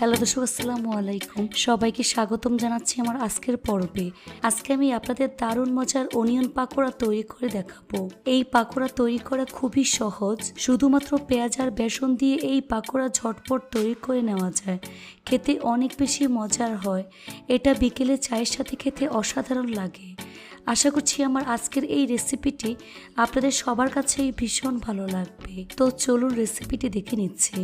Hello দর্শক, আসসালামু আলাইকুম। সবাইকে স্বাগতম জানাচ্ছি আমার আজকের পর্বে। আজকে আমি আপনাদের দারুণ মজার অনিয়ন পাকোড়া তৈরি করে দেখাবো। এই পাকোড়া তৈরি করা খুবই সহজ। শুধুমাত্র পেঁয়াজ আর বেসন দিয়ে এই পাকোড়া ঝটপট তৈরি করে নেওয়া যায়। খেতে অনেক বেশি মজার হয়। এটা বিকেলে চায়ের সাথে খেতে অসাধারণ লাগে। আশা করছি আমার আজকের এই রেসিপিটি আপনাদের সবার কাছেই ভীষণ ভালো লাগবে। তো চলুন রেসিপিটি দেখে নিচ্ছি।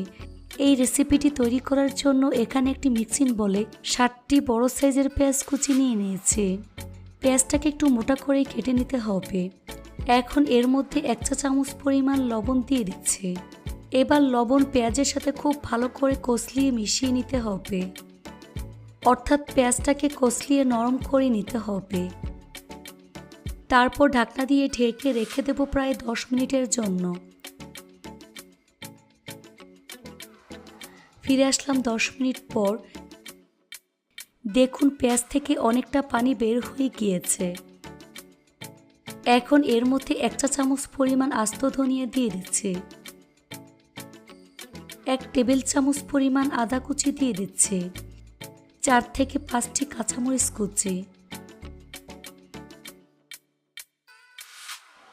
এই রেসিপিটি তৈরি করার জন্য এখানে একটি মিক্সিং বলে 60টি বড় সাইজের পেঁয়াজ কুচি নিয়ে নিয়েছি। পেঁয়াজটাকে একটু মোটা করে কেটে নিতে হবে। এখন এর মধ্যে 1 চা চামচ পরিমাণ লবণ দিয়ে দিচ্ছি। এবার লবণ পেঁয়াজের সাথে খুব ভালো করে কষলিয়ে মিশিয়ে নিতে হবে, অর্থাৎ পেঁয়াজটাকে কষলিয়ে নরম করে নিতে হবে। তারপর ঢাকনা দিয়ে ঢেকে রেখে দেব প্রায় 10 মিনিটের জন্য। ফিরে আসলাম 10 মিনিট পর। দেখুন পেঁয়াজ থেকে অনেকটা পানি বের হয়ে গিয়েছে। এখন এর মধ্যে 1 চা চামচ পরিমাণ আস্ত ধনিয়া দিয়ে দিচ্ছি। 1 টেবিল চামচ পরিমাণ আদা কুচি দিয়ে দিচ্ছি। 4 থেকে 5টি কাঁচামরিচ কুচি,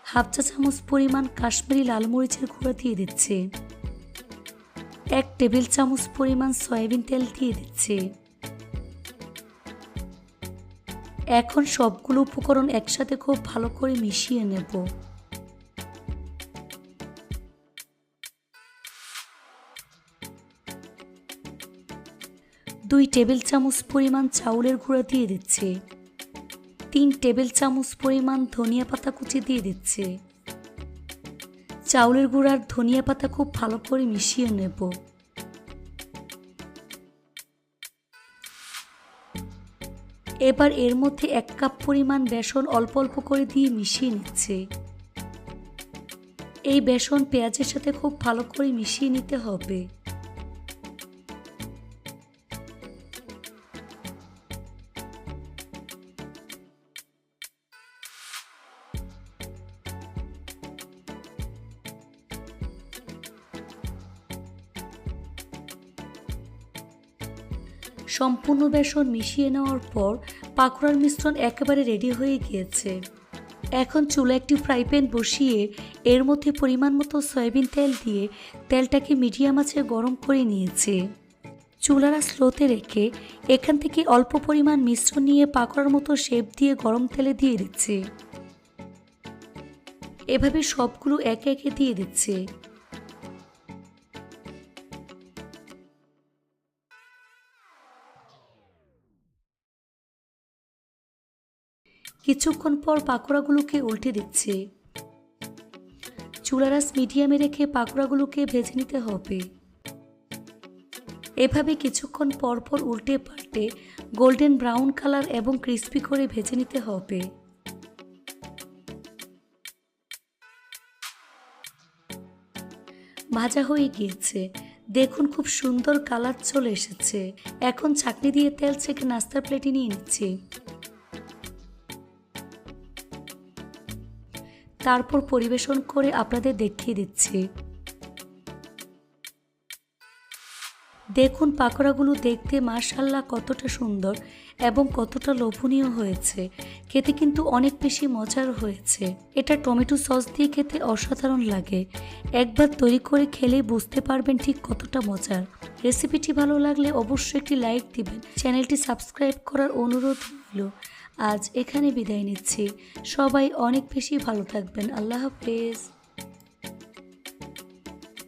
হাফ চা চামচ পরিমাণ কাশ্মীরি লাল মরিচের গুঁড়া দিয়ে দিচ্ছি। 1 টেবিল চামচ পরিমাণ সয়াবিন তেল দিয়ে দিচ্ছি। এখন সবগুলো উপকরণ একসাথে খুব ভালো করে মিশিয়ে নেব। দুই টেবিল চামচ পরিমাণ চাউলের গুঁড়া দিয়ে দিচ্ছি। 3 টেবিল চামচ পরিমাণ ধনিয়া পাতা কুচি দিয়ে দিচ্ছি। চাউলের গুঁড়া আর ধনিয়া পাতা খুব ভালো করে মিশিয়ে নেব। এবার এর মধ্যে 1 কাপ পরিমাণ বেসন অল্প অল্প করে দিয়ে মিশিয়ে নিচ্ছে। এই বেসন পেঁয়াজের সাথে খুব ভালো করে মিশিয়ে নিতে হবে। সম্পূর্ণ বেসন মিশিয়ে নেওয়ার পর পাকোড়ার মিশ্রণ একেবারে রেডি হয়ে গিয়েছে। এখন চুলা একটি ফ্রাই প্যান বসিয়ে এর মধ্যে পরিমাণ মতো সয়াবিন তেল দিয়ে তেলটাকে মিডিয়াম আঁচে গরম করে নিয়েছে। চুলাটা স্লোতে রেখে এখান থেকে অল্প পরিমাণ মিশ্রণ নিয়ে পাকোড়ার মতো শেপ দিয়ে গরম তেলে দিয়ে দিচ্ছে। এভাবে সবগুলো একে একে দিয়ে দিচ্ছে। কিছুক্ষণ পর পাকোড়াগুলোকে উল্টে দিচ্ছে। চুলার আঁচ মিডিয়ামে রেখে পাকোড়াগুলোকে ভেজে নিতে হবে। এভাবে কিছুক্ষণ পর পর উল্টে পাল্টে গোল্ডেন ব্রাউন কালার এবং ক্রিস্পি করে ভেজে নিতে হবে। ভাজা হয়ে গিয়েছে। দেখুন খুব সুন্দর কালার চলে এসেছে। এখন ছাঁকনি দিয়ে তেল ছেঁকে নাস্তার প্লেটে নিয়ে নিচ্ছি। তারপর পরিবেশন করে আপনাদের দেখিয়ে দিচ্ছি। দেখুন পাকোড়াগুলো দেখতে মাশাআল্লাহ কতটা সুন্দর এবং কতটা লোভনীয় হয়েছে। খেতে কিন্তু অনেক বেশি মজার হয়েছে। এটা টমেটো সস দিয়ে খেতে অসাধারণ লাগে। একবার তৈরি করে খেলেই বুঝতে পারবেন ঠিক কতটা মজার। রেসিপিটি ভালো লাগলে অবশ্যই একটি লাইক দিবেন। চ্যানেলটি সাবস্ক্রাইব করার অনুরোধ রইল। আজ এখানে বিদায় নিচ্ছি। সবাই অনেক বেশি ভালো থাকবেন। আল্লাহ হাফেজ।